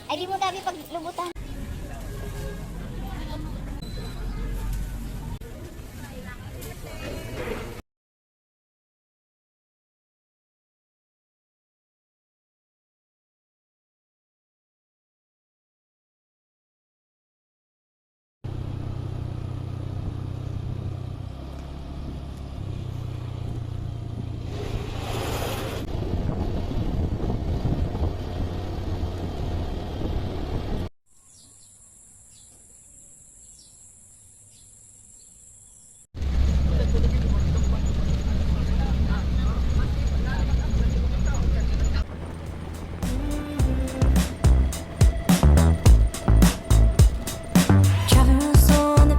Ay, di mo dami paglubutan.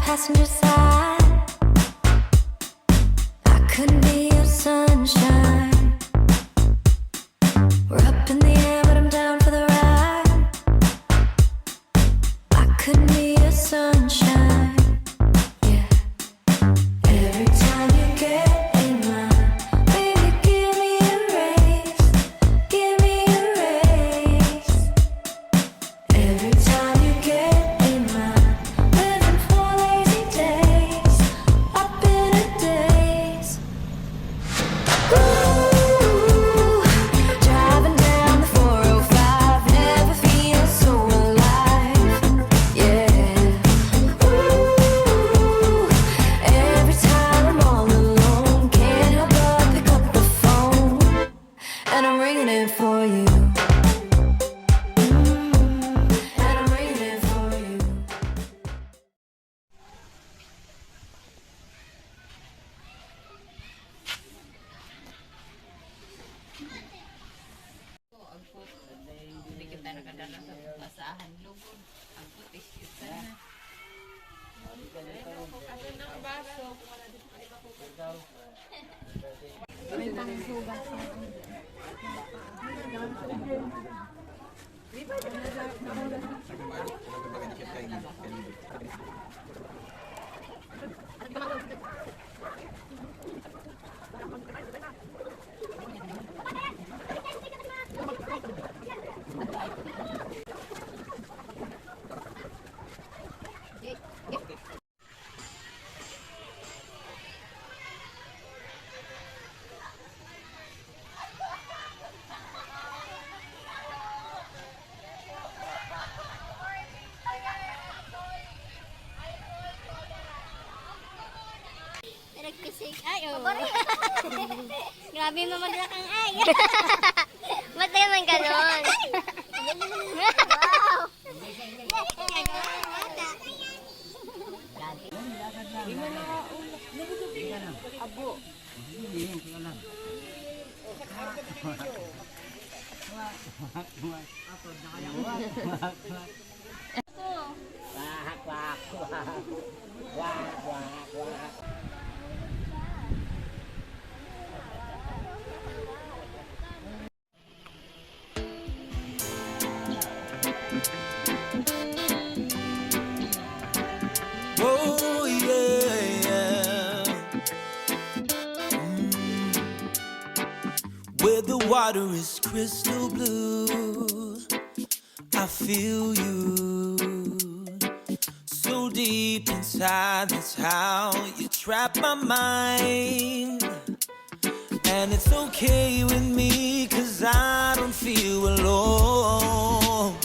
Passenger side, I couldn't be your sunshine. We're up in the air, but I'm down for the ride. I couldn't be your sunshine. Yeah. Every time you get in line, baby, give me a raise. Give me a raise. Every time you get in line, living for lazy days, up in a daze. Ooh, driving down the 405, never feel so alive. Yeah. Ooh, every time I'm all alone, can't help but pick up the phone, and I'm ringing it for you. And I'm ringing it for you. Hindi kita nakadala sa basahan lugod. Ang putis kita na. May pangsugat sa Ay, oh. Grabe mamadala kang ay. Ba't naman ganon? Wow! Abo. Oh yeah, where the water is crystal blue, I feel you so deep inside. That's how you trap my mind, and it's okay with me 'cause I don't feel alone.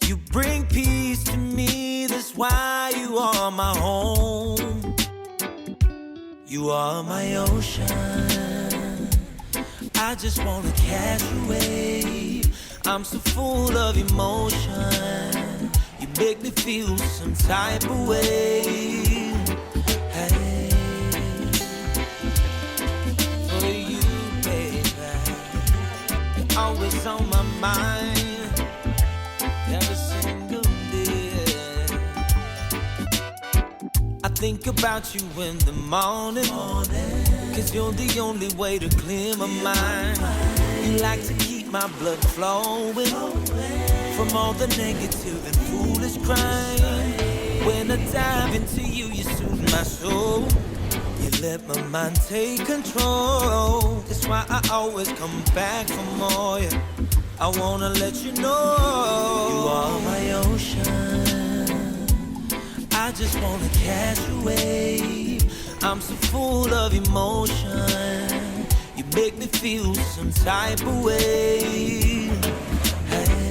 You bring peace to me, that's why you are my home. You are my ocean, I just wanna catch a wave. I'm so full of emotion, you make me feel some type of way. Hey, for you, baby, always on my mind. Every single day. I think about you in the morning. Cause you're the only way to clear my mind. You like to keep my blood flowing from all the negative and foolish crying. When I dive into you, you soothe my soul. You let my mind take control. That's why I always come back for more. Yeah. I wanna let you know you are my ocean. I just wanna catch a wave. I'm so full of emotion. You make me feel some type of way. Hey.